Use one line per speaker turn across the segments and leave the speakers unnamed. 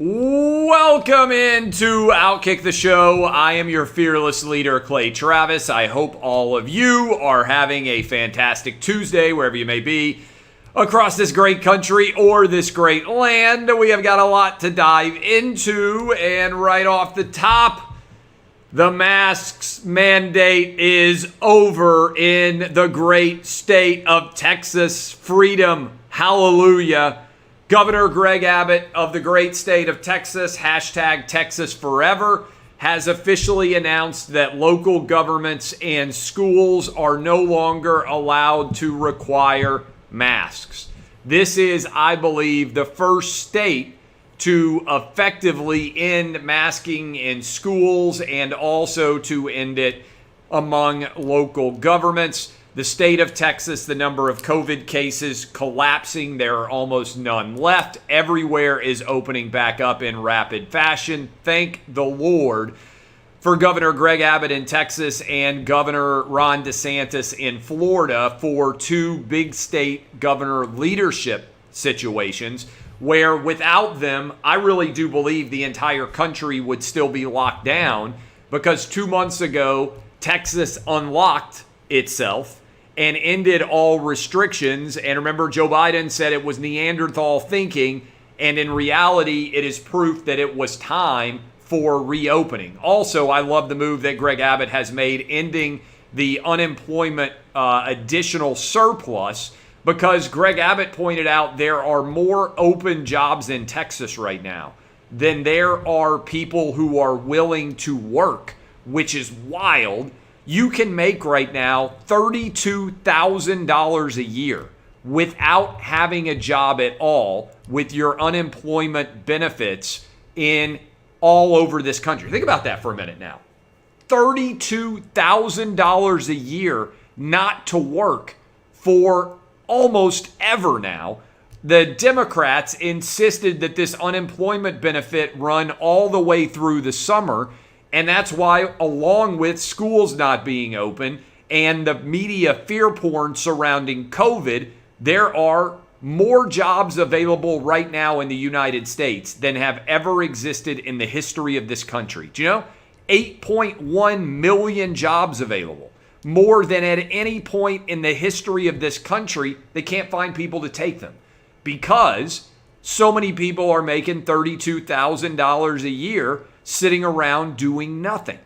Welcome into OutKick the Show. I am your fearless leader, Clay Travis. I hope all of you are having a fantastic Tuesday, wherever you may be, across this great country or this great land. We have got a lot to dive into, and right off the top, the masks mandate is over in the great state of Texas. Freedom. Hallelujah. Governor Greg Abbott of the great state of Texas, hashtag Texas Forever, has officially announced that local governments and schools are no longer allowed to require masks. This is, I believe, the first state to effectively end masking in schools and also to end it among local governments. The state of Texas, the number of COVID cases collapsing. There are almost none left. Everywhere is opening back up in rapid fashion. Thank the Lord for Governor Greg Abbott in Texas and Governor Ron DeSantis in Florida for two big state governor leadership situations where without them, I really do believe the entire country would still be locked down, because 2 months ago, Texas unlocked itself and ended all restrictions. And remember, Joe Biden said it was Neanderthal thinking, and in reality, it is proof that it was time for reopening. Also, I love the move that Greg Abbott has made, ending the unemployment additional surplus, because Greg Abbott pointed out there are more open jobs in Texas right now than there are people who are willing to work, which is wild. You can make right now $32,000 a year without having a job at all with your unemployment benefits in all over this country. Think about that for a minute now. $32,000 a year not to work for almost ever now. The Democrats insisted that this unemployment benefit run all the way through the summer. And that's why, along with schools not being open and the media fear porn surrounding COVID, there are more jobs available right now in the United States than have ever existed in the history of this country. Do you know? 8.1 million jobs available. More than at any point in the history of this country. They can't find people to take them because so many people are making $32,000 a year sitting around doing nothing.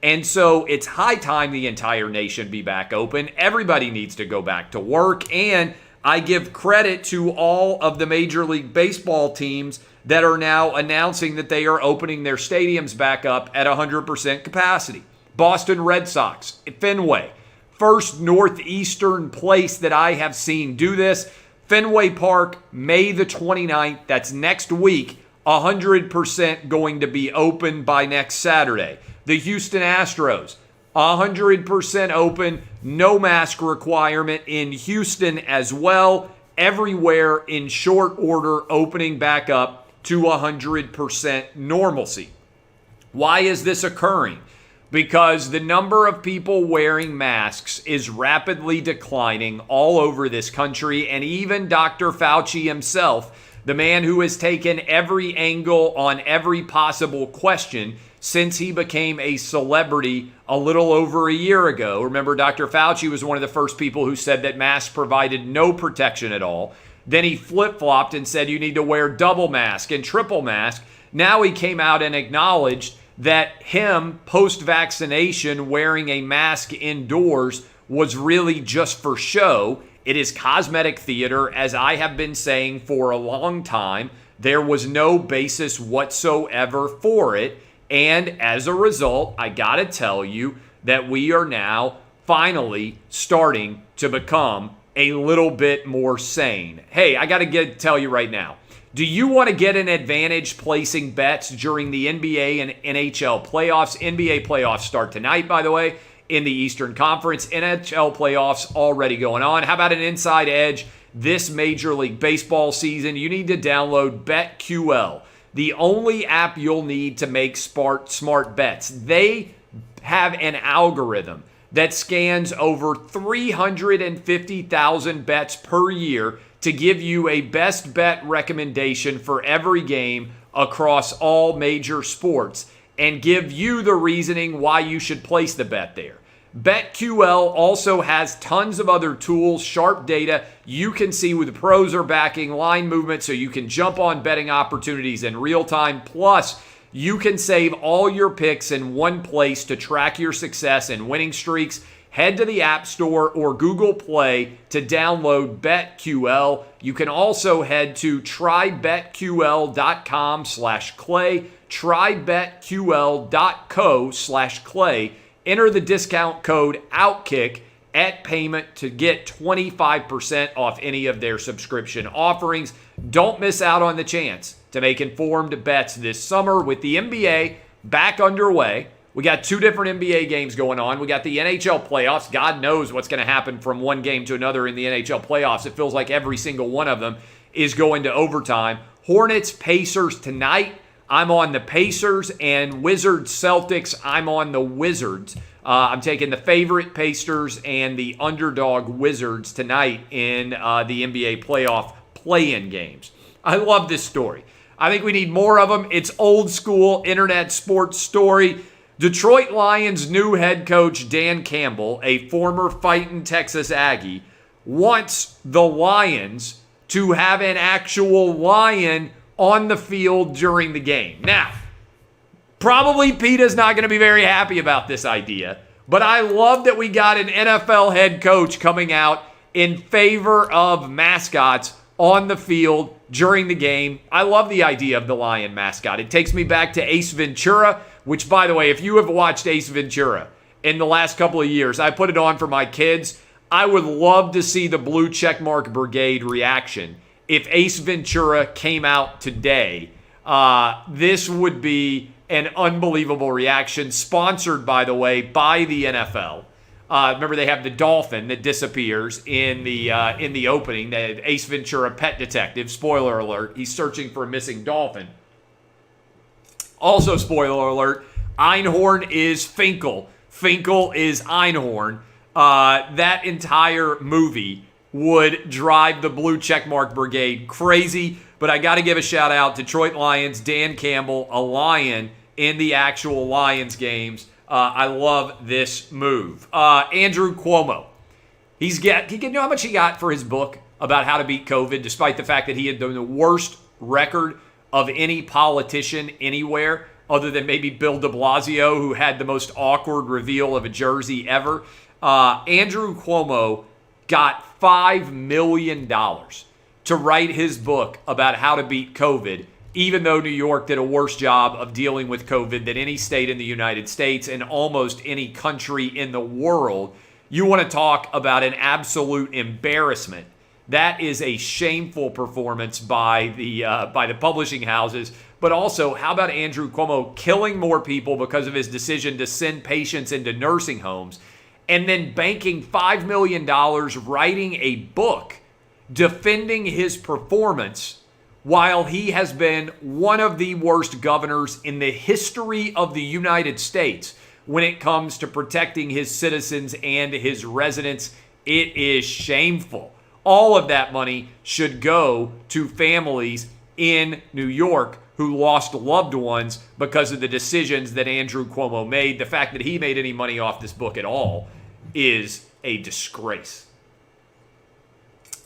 And so it's high time the entire nation be back open. Everybody needs to go back to work. And I give credit to all of the Major League Baseball teams that are now announcing that they are opening their stadiums back up at 100% capacity. Boston Red Sox, Fenway, first Northeastern place that I have seen do this. Fenway Park, May the 29th, that's next week, 100% going to be open by next Saturday. The Houston Astros, 100% open, no mask requirement in Houston as well. Everywhere in short order opening back up to 100% normalcy. Why is this occurring? Because the number of people wearing masks is rapidly declining all over this country, and even Dr. Fauci himself, the man who has taken every angle on every possible question since he became a celebrity a little over a year ago. Remember, Dr. Fauci was one of the first people who said that masks provided no protection at all. Then he flip-flopped and said you need to wear double mask and triple mask. Now he came out and acknowledged that him, post-vaccination, wearing a mask indoors was really just for show. It is cosmetic theater, as I have been saying for a long time. There was no basis whatsoever for it. And as a result, I gotta tell you that we are now finally starting to become a little bit more sane. Hey, I gotta tell you right now, do you want to get an advantage placing bets during the NBA and NHL playoffs? NBA playoffs start tonight, by the way, in the Eastern Conference. NHL playoffs already going on. How about an inside edge this Major League Baseball season? You need to download BetQL, the only app you'll need to make smart bets. They have an algorithm that scans over 350,000 bets per year to give you a best bet recommendation for every game across all major sports and give you the reasoning why you should place the bet there. BetQL also has tons of other tools, sharp data. You can see who the pros are backing, line movement, so you can jump on betting opportunities in real time. Plus, you can save all your picks in one place to track your success and winning streaks. Head to the App Store or Google Play to download BetQL. You can also head to trybetql.com/clay, trybetql.co/clay. Enter the discount code OutKick at payment to get 25% off any of their subscription offerings. Don't miss out on the chance to make informed bets this summer with the NBA back underway. We got 2 different NBA games going on. We got the NHL playoffs. God knows what's going to happen from one game to another in the NHL playoffs. It feels like every single one of them is going to overtime. Hornets, Pacers tonight. I'm on the Pacers, and Wizards, Celtics, I'm on the Wizards. I'm taking the favorite Pacers and the underdog Wizards tonight in the NBA playoff play-in games. I love this story. I think we need more of them. It's old school internet sports story. Detroit Lions' new head coach, Dan Campbell, a former fighting Texas Aggie, wants the Lions to have an actual lion on the field during the game. Now, probably PETA's not going to be very happy about this idea, but I love that we got an NFL head coach coming out in favor of mascots on the field during the game. I love the idea of the lion mascot. It takes me back to Ace Ventura, which, by the way, if you have watched Ace Ventura in the last couple of years, I put it on for my kids. I would love to see the Blue Checkmark Brigade reaction if Ace Ventura came out today. This would be an unbelievable reaction, sponsored, by the way, by the NFL. Remember, they have the dolphin that disappears in the opening. The Ace Ventura, pet detective. Spoiler alert: he's searching for a missing dolphin. Also, spoiler alert: Einhorn is Finkel. Finkel is Einhorn. That entire movie would drive the Blue Checkmark Brigade crazy. But I got to give a shout out to Detroit Lions, Dan Campbell, a Lion in the actual Lions games. I love this move. Andrew Cuomo. You know how much he got for his book about how to beat COVID, despite the fact that he had the worst record of any politician anywhere other than maybe Bill de Blasio, who had the most awkward reveal of a jersey ever. Andrew Cuomo got $5 million to write his book about how to beat COVID, even though New York did a worse job of dealing with COVID than any state in the United States and almost any country in the world. You want to talk about an absolute embarrassment. That is a shameful performance by the publishing houses. But also, how about Andrew Cuomo killing more people because of his decision to send patients into nursing homes, and then banking $5 million writing a book defending his performance while he has been one of the worst governors in the history of the United States when it comes to protecting his citizens and his residents. It is shameful. All of that money should go to families in New York who lost loved ones because of the decisions that Andrew Cuomo made. The fact that he made any money off this book at all is a disgrace.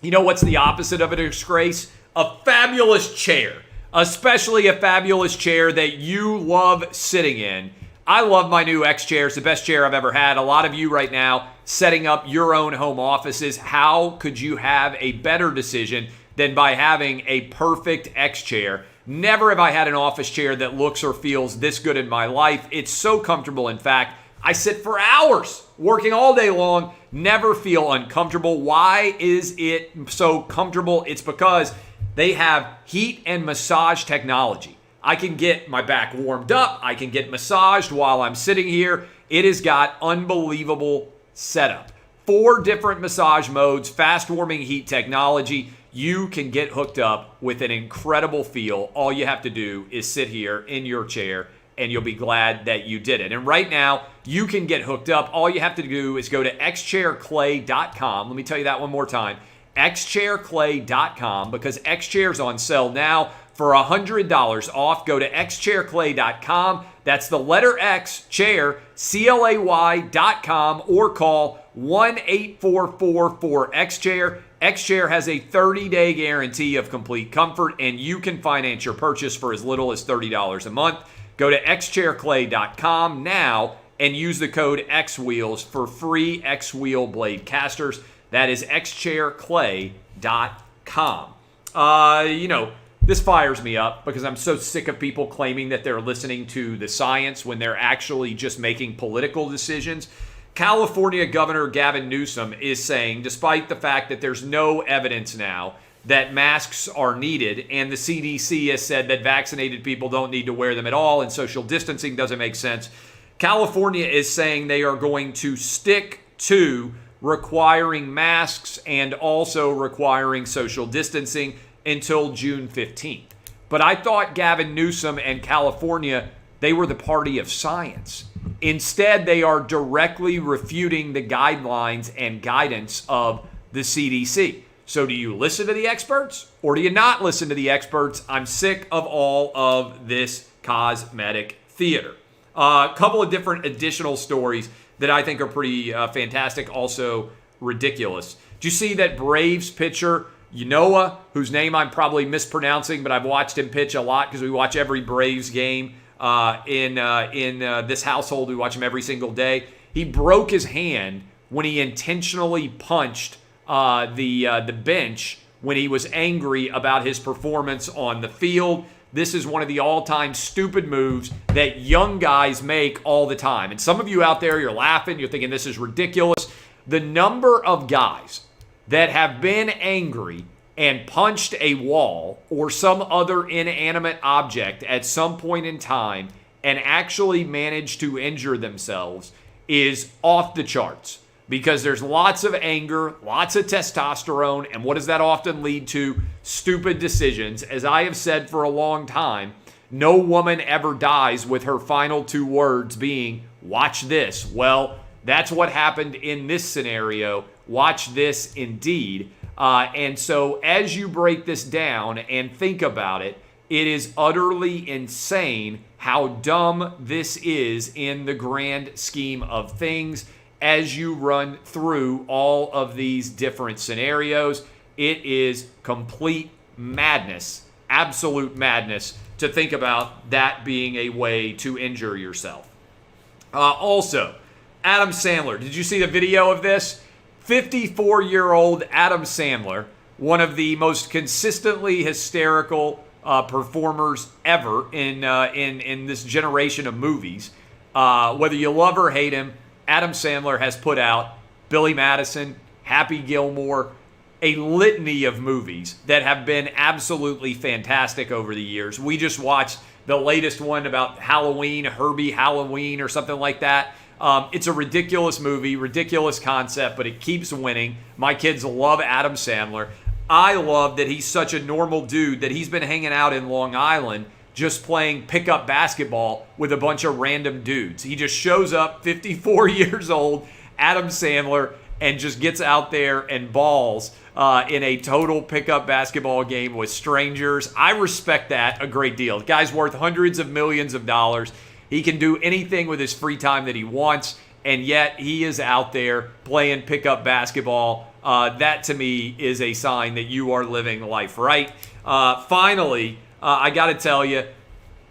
You know what's the opposite of a disgrace? A fabulous chair, especially a fabulous chair that you love sitting in. I love my new X chair. It's the best chair I've ever had. A lot of you right now setting up your own home offices. How could you have a better decision than by having a perfect X chair? Never have I had an office chair that looks or feels this good in my life. It's so comfortable. In fact, I sit for hours working all day long, never feel uncomfortable. Why is it so comfortable? It's because they have heat and massage technology. I can get my back warmed up. I can get massaged while I'm sitting here. It has got unbelievable setup. 4 different massage modes, fast warming heat technology. You can get hooked up with an incredible feel. All you have to do is sit here in your chair and you'll be glad that you did it. And right now, you can get hooked up. All you have to do is go to xchairclay.com. Let me tell you that one more time. xchairclay.com, because xchair's on sale now for $100 off. Go to xchairclay.com. That's the letter X, chair, CLAY.com, or call 1-844-4XChair. XChair has a 30-day guarantee of complete comfort, and you can finance your purchase for as little as $30 a month. Go to xchairclay.com now and use the code XWheels for free X-Wheel blade casters. That is xchairclay.com. This fires me up because I'm so sick of people claiming that they're listening to the science when they're actually just making political decisions. California Governor Gavin Newsom is saying, despite the fact that there's no evidence now that masks are needed, and the CDC has said that vaccinated people don't need to wear them at all and social distancing doesn't make sense, California is saying they are going to stick to requiring masks and also requiring social distancing until June 15th. But I thought Gavin Newsom and California, they were the party of science. Instead, they are directly refuting the guidelines and guidance of the CDC. So do you listen to the experts or do you not listen to the experts? I'm sick of all of this cosmetic theater. A couple of different additional stories that I think are pretty fantastic, also ridiculous. Did you see that Braves pitcher Yanoa, whose name I'm probably mispronouncing, but I've watched him pitch a lot because we watch every Braves game in this household. We watch him every single day. He broke his hand when he intentionally punched the bench when he was angry about his performance on the field. This is one of the all-time stupid moves that young guys make all the time. And some of you out there, you're laughing, you're thinking this is ridiculous. The number of guys that have been angry and punched a wall or some other inanimate object at some point in time and actually managed to injure themselves is off the charts, because there's lots of anger, lots of testosterone, and what does that often lead to? Stupid decisions. As I have said for a long time, no woman ever dies with her final two words being, "Watch this." Well, that's what happened in this scenario. Watch this indeed. And so as you break this down and think about it, it is utterly insane how dumb this is in the grand scheme of things. As you run through all of these different scenarios, it is complete madness, absolute madness, to think about that being a way to injure yourself. Also, Adam Sandler. Did you see the video of this? 54-year-old Adam Sandler, one of the most consistently hysterical performers ever in this generation of movies. Whether you love or hate him, Adam Sandler has put out Billy Madison, Happy Gilmore, a litany of movies that have been absolutely fantastic over the years. We just watched the latest one about Halloween, Herbie Halloween or something like that. It's a ridiculous movie, ridiculous concept, but it keeps winning. My kids love Adam Sandler. I love that he's such a normal dude that he's been hanging out in Long Island just playing pickup basketball with a bunch of random dudes. He just shows up, 54 years old, Adam Sandler, and just gets out there and balls in a total pickup basketball game with strangers. I respect that a great deal. The guy's worth hundreds of millions of dollars. He can do anything with his free time that he wants, and yet he is out there playing pickup basketball. That, to me, is a sign that you are living life right. Finally, I got to tell you,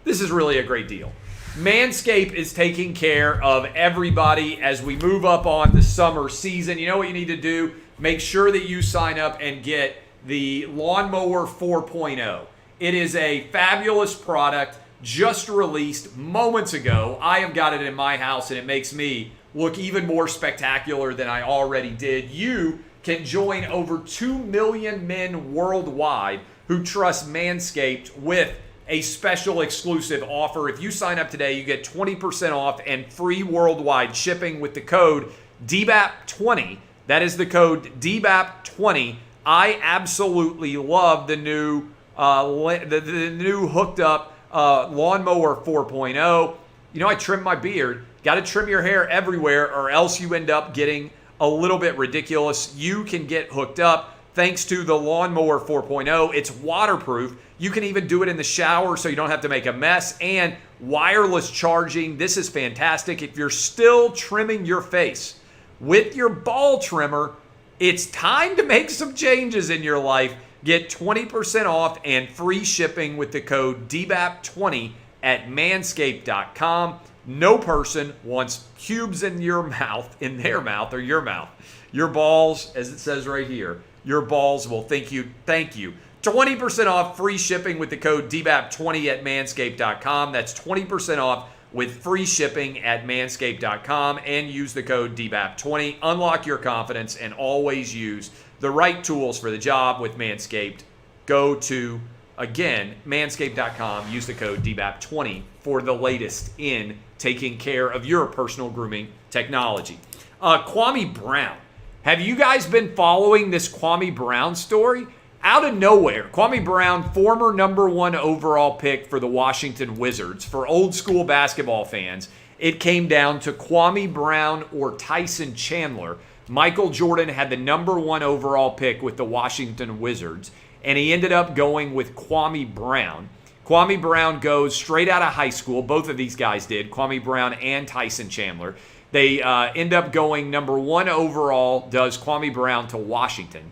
this is really a great deal. Manscaped is taking care of everybody as we move up on the summer season. You know what you need to do? Make sure that you sign up and get the Lawnmower 4.0. It is a fabulous product, just released moments ago. I have got it in my house, and it makes me look even more spectacular than I already did. You can join over 2 million men worldwide who trust Manscaped with a special exclusive offer. If you sign up today, you get 20% off and free worldwide shipping with the code DBAP20. That is the code DBAP20. I absolutely love the new the new hooked up Lawnmower 4.0. You know, I trim my beard. Got to trim your hair everywhere or else you end up getting a little bit ridiculous. You can get hooked up. thanks to the Lawnmower 4.0. It's waterproof. You can even do it in the shower so you don't have to make a mess. And wireless charging. This is fantastic. If you're still trimming your face with your ball trimmer, it's time to make some changes in your life. Get 20% off and free shipping with the code DBAP20 at manscaped.com. No person wants cubes in your mouth, in their mouth or your mouth. Your balls, as it says right here, your balls will thank you. 20% off free shipping with the code DBAP20 at manscaped.com. That's 20% off with free shipping at manscaped.com, and use the code DBAP20. Unlock your confidence and always use the right tools for the job with Manscaped. Go to, again, manscaped.com. Use the code DBAP20 for the latest in taking care of your personal grooming technology. Kwame Brown. Have you guys been following this Kwame Brown story? Out of nowhere, Kwame Brown, former number 1 overall pick for the Washington Wizards. For old school basketball fans, it came down to Kwame Brown or Tyson Chandler. Michael Jordan had the number 1 overall pick with the Washington Wizards, and he ended up going with Kwame Brown. Kwame Brown goes straight out of high school. Both of these guys did, Kwame Brown and Tyson Chandler. They end up going number 1 overall, does Kwame Brown, to Washington.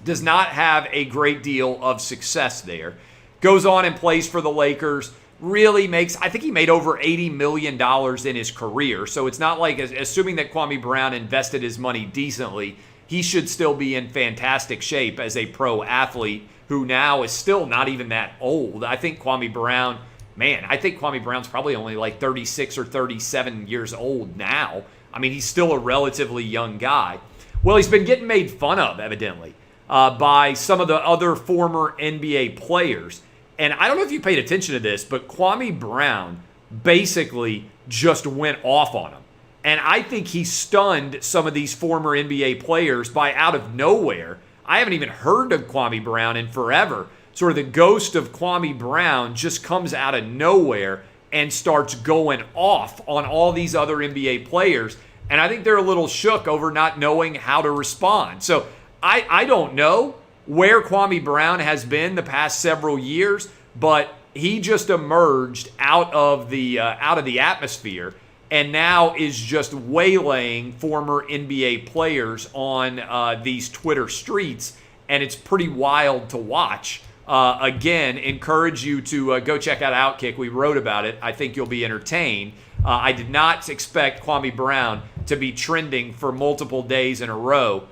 Does not have a great deal of success there. Goes on and plays for the Lakers. Really makes, I think he made over $80 million in his career. So it's not like, assuming that Kwame Brown invested his money decently, he should still be in fantastic shape as a pro athlete who now is still not even that old. I think Kwame Brown, Brown's probably only like 36 or 37 years old now. I mean, he's still a relatively young guy. Well, he's been getting made fun of, evidently, by some of the other former NBA players. And I don't know if you paid attention to this, but Kwame Brown basically just went off on him. And I think he stunned some of these former NBA players by out of nowhere. I haven't even heard of Kwame Brown in forever. Sort of the ghost of Kwame Brown just comes out of nowhere and starts going off on all these other NBA players. And I think they're a little shook over not knowing how to respond. So I don't know where Kwame Brown has been the past several years, but he just emerged out of the atmosphere and now is just waylaying former NBA players on these Twitter streets, and it's pretty wild to watch. Again, encourage you to go check out OutKick. We wrote about it. I think you'll be entertained. I did not expect Kwame Brown to be trending for multiple days in a row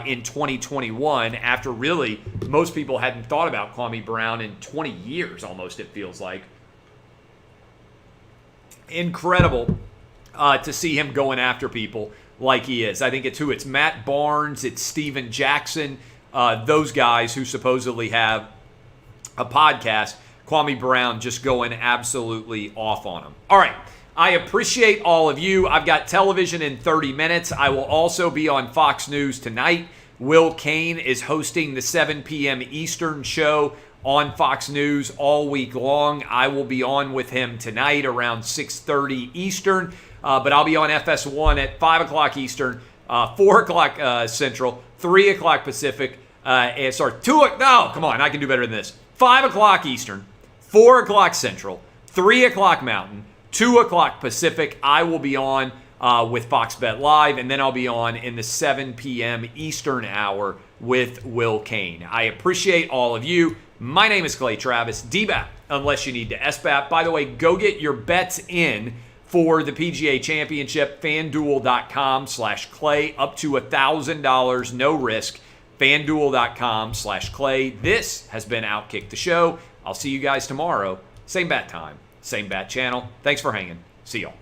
in 2021, after really most people hadn't thought about Kwame Brown in 20 years almost, it feels like. Incredible to see him going after people like he is. I think it's Matt Barnes, it's Steven Jackson, those guys who supposedly have a podcast. Kwame Brown just going absolutely off on him. All right. I appreciate all of you. I've got television in 30 minutes. I will also be on Fox News tonight. Will Cain is hosting the 7 p.m. Eastern show on Fox News all week long. I will be on with him tonight around 6:30 Eastern, but I'll be on FS1 at 5 o'clock Eastern, 4 o'clock Central, 3 o'clock Pacific, I can do better than this. 5 o'clock Eastern, 4 o'clock Central, 3 o'clock Mountain, 2 o'clock Pacific. I will be on with Fox Bet Live, and then I'll be on in the 7 p.m. Eastern hour with Will Cain. I appreciate all of you. My name is Clay Travis, DBAP, unless you need to SBAP. By the way, go get your bets in for the PGA Championship, FanDuel.com/Clay, up to $1,000, no risk. FanDuel.com/Clay. This has been OutKick the Show. I'll see you guys tomorrow. Same bat time, same bat channel. Thanks for hanging. See y'all.